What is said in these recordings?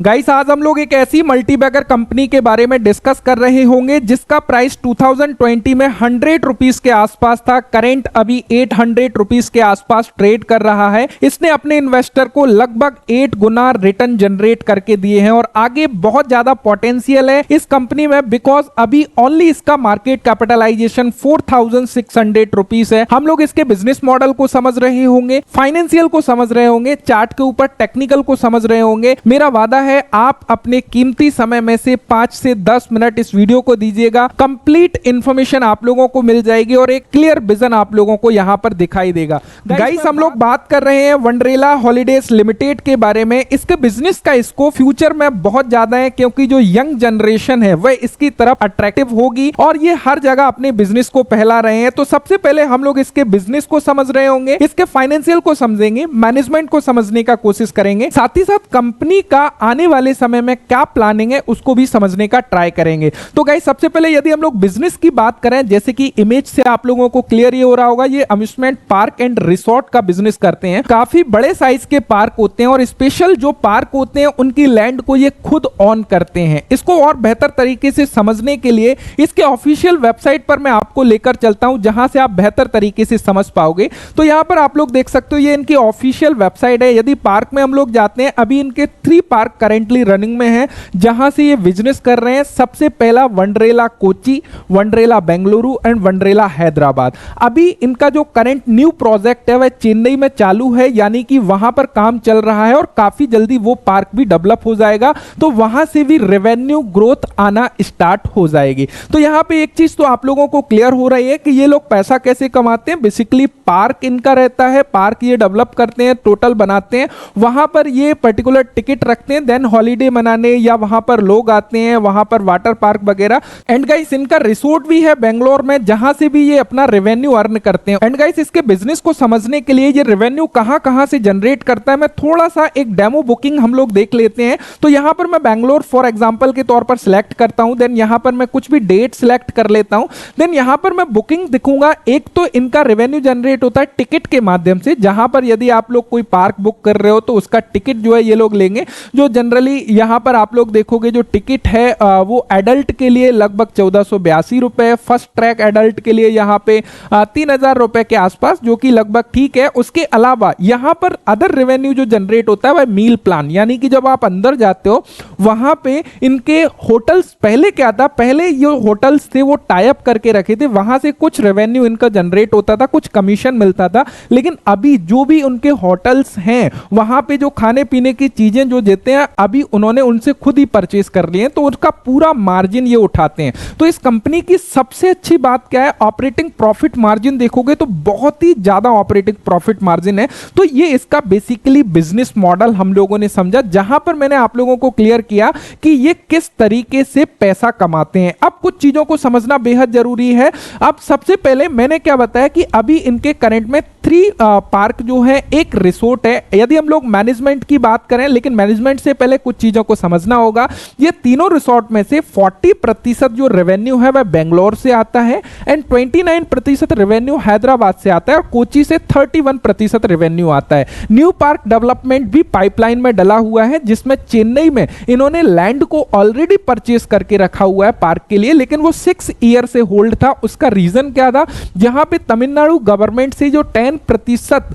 Guys आज हम लोग एक ऐसी मल्टीबैगर कंपनी के बारे में डिस्कस कर रहे होंगे जिसका प्राइस 2020 में 100 रुपीस के आसपास था। करंट अभी 800 रुपीस के आसपास ट्रेड कर रहा है। इसने अपने इन्वेस्टर को लगभग 8 गुना रिटर्न जनरेट करके दिए हैं और आगे बहुत ज्यादा पोटेंशियल है इस कंपनी में, बिकॉज अभी ओनली इसका मार्केट कैपिटलाइजेशन 4600 रुपीस है। हम लोग इसके बिजनेस मॉडल को समझ रहे होंगे, फाइनेंशियल को समझ रहे होंगे, चार्ट के ऊपर टेक्निकल को समझ रहे होंगे। मेरा वादा है आप अपने कीमती समय में से 5 से 10 मिनट इस वीडियो को दीजिएगा। कंप्लीट इंफॉर्मेशन आप लोगों को मिल जाएगी और एक क्लियर विजन आप लोगों को यहां पर दिखाई देगा। गाइस हम लोग बात कर रहे हैं वंडरला हॉलीडेज लिमिटेड के बारे में। इसके बिजनेस का स्कोप फ्यूचर में बहुत ज्यादा है क्योंकि जो यंग जनरेशन है वह इसकी तरफ अट्रैक्टिव होगी और ये हर जगह अपने बिजनेस को फैला रहे हैं। तो सबसे पहले हम लोग इसके बिजनेस को समझ रहे होंगे, इसके फाइनेंशियल को समझेंगे, मैनेजमेंट को समझने का कोशिश करेंगे, साथ ही साथ कंपनी का आने वाले समय में क्या प्लानिंग है उसको भी समझने का ट्राई करेंगे। तो गाइस सबसे पहले यदि हम लोग बिजनेस की बात करें, जैसे कि इमेज से आप लोगों को क्लियर ये हो रहा होगा, ये अम्यूजमेंट पार्क एंड रिसोर्ट का बिजनेस करते हैं। काफी बड़े साइज के पार्क होते हैं और स्पेशल जो पार्क होते हैं उनकी लैंड को ये खुद ऑन करते हैं। इसको और बेहतर तरीके से समझने के लिए इसके ऑफिशियल वेबसाइट पर मैं आपको लेकर चलता हूं जहां से आप बेहतर तरीके से समझ पाओगे। तो यहां पर आप लोग देख सकते हो ये इनकी ऑफिशियल वेबसाइट है। यदि पार्क में हम लोग जाते हैं, अभी इनके 3 पार्क करेंटली रनिंग में है जहां से ये बिजनेस कर रहे हैं। सबसे पहला वंडरला कोची, वंडरला बेंगलुरु एंड वंडरला हैदराबाद। अभी इनका जो करंट न्यू प्रोजेक्ट है वह चेन्नई में चालू है, यानी कि वहां पर काम चल रहा है और काफी जल्दी वो पार्क भी डेवलप हो जाएगा, तो वहां से भी रेवेन्यू ग्रोथ आना स्टार्ट हो जाएगी। तो यहां पे एक चीज तो आप लोगों को क्लियर हो रही है कि ये लोग पैसा कैसे कमाते हैं। बेसिकली पार्क इनका रहता है, पार्क ये डेवलप करते हैं, टोटल बनाते हैं, वहां पर ये पर्टिकुलर टिकट रखते हैं, देन हॉलीडे मनाने या वहां पर लोग आते हैं, वहां पर वाटर पार्क वगैरह। एंड गाइस इनका रिसोर्ट भी है बेंगलोर में जहां से भी ये अपना रेवेन्यू अर्न करते हैं। एंड गाइस इसके बिजनेस को समझने के लिए ये रेवेन्यू कहां से जनरेट करता है, मैं थोड़ा सा एक डेमो बुकिंग हम लोग देख लेते हैं। तो यहां पर मैं बेंगलोर फॉर एग्जांपल के तौर पर सिलेक्ट करता हूं, देन यहां पर मैं कुछ भी डेट सिलेक्ट कर लेता हूं, देन यहां पर मैं बुकिंग दिखूंगा। एक तो इनका रेवेन्यू जनरेट होता है टिकट के माध्यम से, जहां पर यदि आप लोग कोई पार्क बुक कर रहे हो तो उसका टिकट जो है ये लोग लेंगे। जो जनरली यहां पर आप लोग देखोगे जो टिकट है वो एडल्ट के लिए लगभग 1482 रुपए, फर्स्ट ट्रैक एडल्ट के लिए यहां पे 3000 रुपए के आसपास, जो कि लगभग ठीक है। उसके अलावा यहां पर अदर रेवेन्यू जो जनरेट होता है वह मील प्लान, यानी कि जब आप अंदर जाते हो वहां पे इनके होटल्स, पहले क्या था, पहले जो होटल्स थे वो टाई अप करके रखे थे, वहां से कुछ रेवेन्यू इनका जनरेट होता था, कुछ कमीशन मिलता था। लेकिन अभी जो भी उनके होटल्स हैं वहां पे जो खाने पीने की चीजें जो देते हैं अभी उन्होंने उनसे खुद ही परचेज कर लिए हैं, तो उसका पूरा मार्जिन ये उठाते हैं। तो इस कंपनी की सबसे अच्छी बात क्या है, ऑपरेटिंग प्रॉफिट मार्जिन देखोगे तो बहुत ही ज्यादा ऑपरेटिंग प्रॉफिट मार्जिन है। तो ये इसका बेसिकली बिजनेस मॉडल हम लोगों ने समझा, जहां पर मैंने आप लोगों को क्लियर किया कि ये किस तरीके से पैसा कमाते हैं। अब कुछ चीजों को समझना बेहद जरूरी है। अब सबसे पहले मैंने क्या बताया कि अभी इनके करंट में 3 पार्क जो है, एक रिसोर्ट है। यदि हम लोग मैनेजमेंट की बात करें, लेकिन मैनेजमेंट से पहले कुछ चीजों को समझना होगा। ये तीनों रिसोर्ट में से 40% जो रेवेन्यू है वह बेंगलोर से आता है एंड 29% रेवेन्यू हैदराबाद से आता है और कोची से 31% रेवेन्यू आता है। न्यू पार्क डेवलपमेंट भी पाइपलाइन में डला हुआ है, जिसमें चेन्नई में इन्होंने लैंड को ऑलरेडी परचेज करके रखा हुआ है पार्क के लिए, लेकिन वो 6 ईयर से होल्ड था। उसका रीजन क्या था, जहां पे तमिलनाडु गवर्नमेंट से जो 10%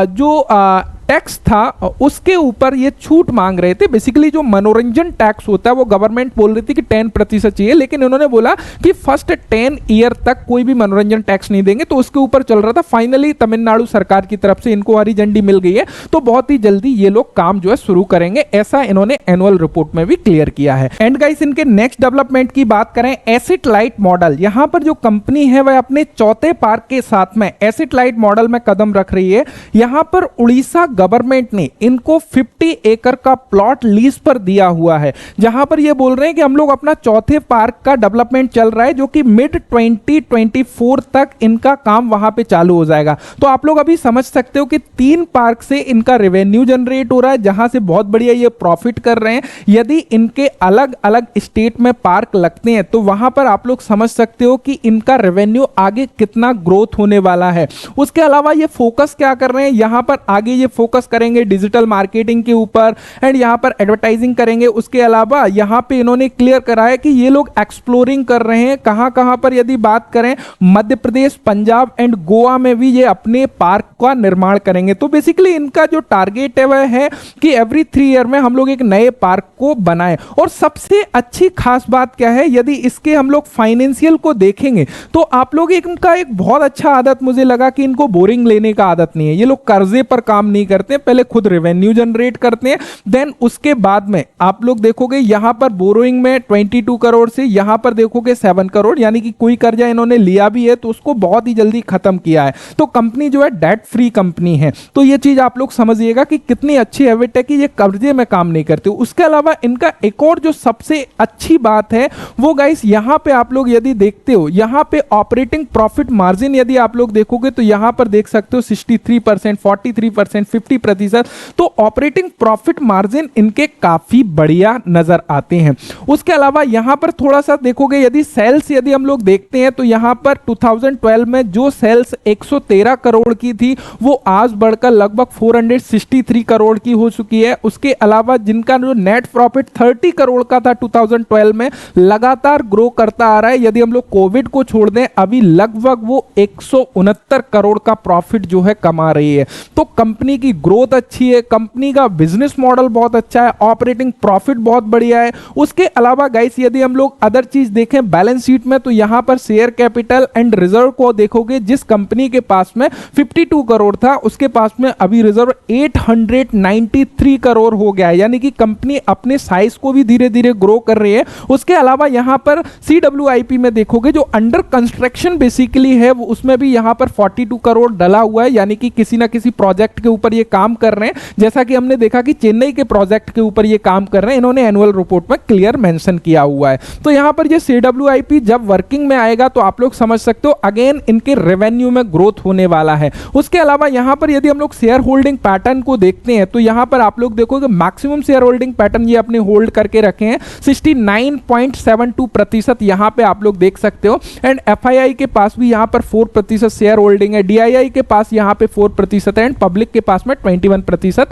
जो टैक्स था उसके ऊपर ये छूट मांग रहे थे। बेसिकली जो मनोरंजन टैक्स होता है वो गवर्नमेंट बोल रही थी कि 10% चाहिए, लेकिन उन्होंने बोला कि फर्स्ट 10 ईयर तक कोई भी मनोरंजन टैक्स नहीं देंगे, तो उसके ऊपर चल रहा था। फाइनली तमिलनाडु सरकार की तरफ से इनको हरी झंडी मिल गई है, तो बहुत ही जल्दी ये लोग काम जो है शुरू करेंगे, ऐसा इन्होंने एनुअल रिपोर्ट में भी क्लियर किया है। एंड गाइस इनके नेक्स्ट डेवलपमेंट की बात करें, एसेट लाइट मॉडल। यहां पर जो कंपनी है वह अपने चौथे पार्क के साथ में एसेट लाइट मॉडल में कदम रख रही है। यहां पर उड़ीसा गवर्नमेंट ने इनको 50 एकड़ का प्लॉट लीज पर दिया हुआ है, जहां पर ये बोल रहे हैं कि हम लोग अपना चौथे पार्क का डेवलपमेंट चल रहा है, जो कि मिड 2024 तक इनका काम वहां पे चालू हो जाएगा। तो आप लोग अभी समझ सकते हो कि 3 पार्क से इनका रेवेन्यू जनरेट हो रहा है, जहां से बहुत बढ़िया ये प्रॉफिट कर रहे हैं। यदि इनके अलग अलग स्टेट में पार्क लगते हैं तो वहां पर आप लोग समझ सकते हो कि इनका रेवेन्यू आगे कितना ग्रोथ होने वाला है। उसके अलावा ये फोकस क्या कर रहे हैं, यहां पर आगे ये फोकस करेंगे डिजिटल मार्केटिंग के ऊपर एंड यहाँ पर एडवर्टाइजिंग करेंगे। उसके अलावा यहाँ पे इन्होंने क्लियर करा है कि ये लोग एक्सप्लोरिंग कर रहे हैं कहां कहां पर। यदि बात करें मध्य प्रदेश, पंजाब एंड गोवा में भी ये अपने पार्क का निर्माण करेंगे। तो बेसिकली इनका जो टारगेट है वह है कि एवरी 3 ईयर में हम लोग एक नए पार्क को बनाएं। और सबसे अच्छी खास बात क्या है, यदि इसके हम लोग फाइनेंशियल को देखेंगे तो आप लोग इनका एक बहुत अच्छा आदत मुझे लगा कि इनको बोरिंग लेने का आदत नहीं है। ये लोग कर्जे पर काम नहीं करते, पहले खुद रेवेन्यू जनरेट करते हैं, देन उसके बाद में आप लोग देखोगे यहां पर बोरोइंग में 22 करोड़ से यहां पर देखोगे 7 करोड़, यानी कि कोई कर्जा इन्होंने लिया भी है तो उसको बहुत ही जल्दी खत्म किया है। तो कंपनी जो है डेट फ्री कंपनी है। तो ये चीज आप लोग समझिएगा कि कितनी अच्छी हैबिट है कि ये कर्जे में काम नहीं करते। उसके अलावा इनका एक और जो सबसे अच्छी बात है वो गाइस यहां पे आप लोग यदि देखते हो, यहां पे ऑपरेटिंग प्रॉफिट मार्जिन यदि आप लोग देखोगे तो यहां पर देख सकते हो 63%, 43%, 50%। तो ऑपरेटिंग प्रॉफिट मार्जिन इनके काफी बढ़िया नजर आते हैं। उसके अलावा यहां पर थोड़ा सा देखोगे, यदि सेल्स यदि हम लोग देखते हैं तो यहां पर 2012 में जो सेल्स 113 करोड़ की थी वो आज बढ़कर लगभग 463 करोड़ की हो चुकी है। उसके अलावा जिनका जो नेट प्रॉफिट 30 करोड़ का था 2012 में, लगातार ग्रो करता आ रहा है। यदि हम लोग कोविड को छोड़ दें, अभी लगभग वो 169 करोड़ का प्रॉफिट जो है कमा रही है। तो कंपनी की ग्रोथ अच्छी है, कंपनी का बिजनेस मॉडल बहुत अच्छा है, ऑपरेटिंग प्रॉफिट बहुत बढ़िया है। उसके अलावा गाइस यदि हम लोग अदर चीज देखें बैलेंस शीट में तो यहां पर शेयर कैपिटल एंड रिजर्व को देखोगे, जिस कंपनी के पास में 52 करोड़ था उसके पास में अभी रिजर्व 893 करोड़ हो गया है, यानी कि कंपनी अपने साइज को भी धीरे धीरे ग्रो कर रही है। उसके अलावा यहां पर CWIP में देखोगे जो अंडर कंस्ट्रक्शन बेसिकली है वो उसमें भी यहां पर 42 करोड़ डला हुआ है, यानी कि किसी ना किसी प्रोजेक्ट के ऊपर ये काम कर रहे हैं। जैसा कि हमने देखा कि चेन्नई के प्रोजेक्ट के ऊपर ये काम कर रहे हैं, इन्होंने एनुअल रिपोर्ट में क्लियर मेंशन किया हुआ है। तो यहां पर ये CWIP जब वर्किंग में आएगा तो आप लोग समझ सकते हो अगेन इनके रेवेन्यू में ग्रोथ होने वाला है। उसके अलावा यहां पर यदि हम लोग शेयर होल्डिंग पैटर्न को देखते हैं तो यहां पर आप लोग देखोगे मैक्सिमम शेयर होल्डिंग पैटर्न ये अपने होल्ड करके रखे हैं 69.72% यहां पे आप लोग देख सकते हो। एंड FII के पास भी यहां पर 4% शेयर होल्डिंग है, DII के पास यहां पे 4% है एंड पब्लिक के पास में 21%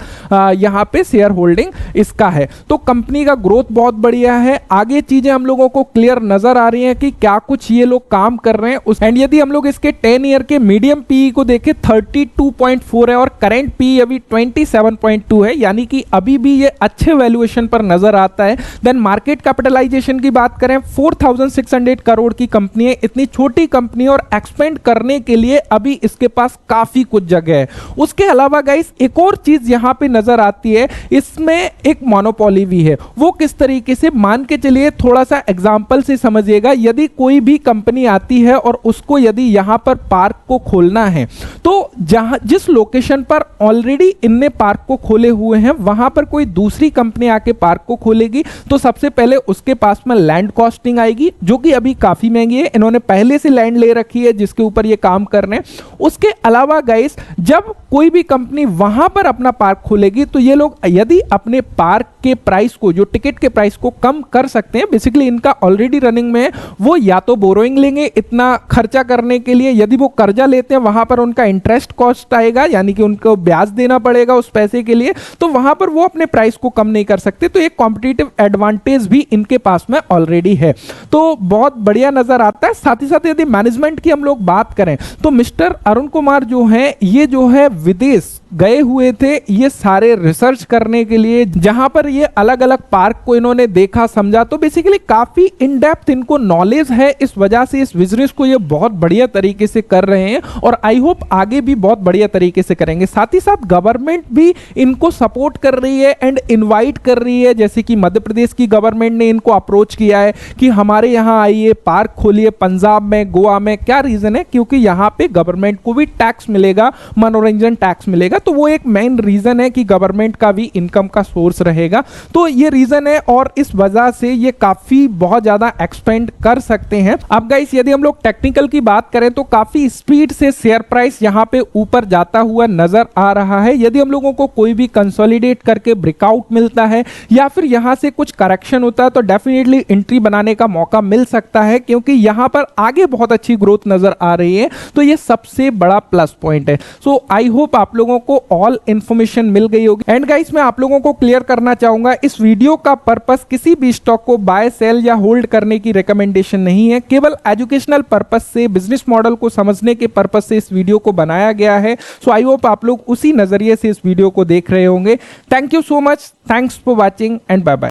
यहां पे शेयर होल्डिंग इसका है। तो कंपनी का ग्रोथ बहुत बढ़िया है। आगे चीजें हम लोगों को क्लियर नजर आ रही हैं कि क्या कुछ ये लोग काम कर रहे हैं। एंड यदि हम लोग इसके 10 ईयर के मीडियम PE को देखें 32.4 है और करंट PE अभी 27.2 है, यानी कि अभी भी ये अच्छे वैल्यूएशन पर नजर आता है। देन मार्केट कैपिटलाइजेशन की बात करें 4600 करोड़ की कंपनी है। इतनी छोटी कंपनी और एक्सपेंड करने के लिए अभी इसके पास काफी कुछ जगह है। उसके अलावा गाइस एक और चीज यहां पे नजर आती है, इसमें एक मोनोपोली भी है। वो किस तरीके से, मान के चलिए थोड़ा सा एग्जांपल से समझिएगा, यदि कोई भी कंपनी आती है और उसको यदि यहां पर पार्क को खोलना है तो जहां जिस लोकेशन पर ऑलरेडी इनने पार्क को खोले हुए हैं वहां पर कोई दूसरी कंपनी आके पार्क को खोलेगी तो सबसे पहले उसके पास में लैंड कॉस्टिंग आएगी जो कि अभी काफी महंगी है। इन्होंने पहले से लैंड ले रखी है जिसके ऊपर ये काम कर रहे हैं। उसके अलावा गाइस जब कोई भी कंपनी वहां पर अपना पार्क खोलेगी तो ये लोग यदि अपने पार्क के प्राइस को, जो टिकट के प्राइस को कम कर सकते हैं, बेसिकली इनका ऑलरेडी रनिंग में है, वो या तो बोरोइंग लेंगे इतना खर्चा करने के लिए, यदि वो कर्जा लेते हैं वहां पर उनका इंटरेस्ट कॉस्ट आएगा, यानी कि उनको ब्याज देना पड़ेगा उस पैसे के लिए, तो वहां पर वो अपने प्राइस को कम नहीं कर सकते। तो एक कॉम्पिटिटिव एडवांटेज भी इनके पास में ऑलरेडी है, तो बहुत बढ़िया नजर आता है। साथ ही साथ यदि मैनेजमेंट की हम लोग बात करें तो मिस्टर अरुण कुमार जो है ये जो है विदेश गए हुए थे ये सारे रिसर्च करने के लिए, जहां पर ये अलग अलग पार्क को इन्होंने देखा समझा। तो बेसिकली काफी इन डेप्थ इनको नॉलेज है, इस वजह से इस बिजनेस को ये बहुत बढ़िया तरीके से कर रहे हैं और आई होप आगे भी बहुत बढ़िया तरीके से करेंगे। साथ ही साथ गवर्नमेंट भी इनको सपोर्ट कर रही है एंड इनवाइट कर रही है, जैसे कि मध्य प्रदेश की गवर्नमेंट ने इनको अप्रोच किया है कि हमारे यहाँ आइए, पार्क खोलिए, पंजाब में, गोवा में। क्या रीजन है? क्योंकि यहाँ पे गवर्नमेंट को भी टैक्स मिलेगा, मनोरंजन टैक्स मिलेगा, तो वो एक मेन रीजन है कि गवर्नमेंट का भी इनकम का सोर्स रहेगा। तो ये रीजन है और इस वजह से ये काफी बहुत ज्यादा एक्सपेंड कर सकते हैं। अब गाइस यदि हम लोग टेक्निकल की बात करें तो काफी स्पीड से शेयर प्राइस यहां पे ऊपर जाता हुआ नजर आ रहा है। यदि हम लोगों को कोई भी कंसोलिडेट करके ब्रेकआउट मिलता है या फिर यहां से कुछ करेक्शन होता है तो डेफिनेटली एंट्री बनाने का मौका मिल सकता है, क्योंकि यहां पर आगे बहुत अच्छी ग्रोथ नजर आ रही है। तो ये सबसे बड़ा प्लस पॉइंट है। सो आई होप आप लोगों को आपको ऑल इन्फॉर्मेशन मिल गई होगी। एंड गाइस मैं आप लोगों को क्लियर करना चाहूंगा, इस वीडियो का पर्पस किसी भी स्टॉक को बाय सेल या होल्ड करने की रिकमेंडेशन नहीं है, केवल एजुकेशनल पर्पस से, बिजनेस मॉडल को समझने के पर्पस से इस वीडियो को बनाया गया है। सो आई होप आप लोग उसी नजरिए से इस वीडियो को देख रहे होंगे। Thank you so much, thanks for watching and bye bye.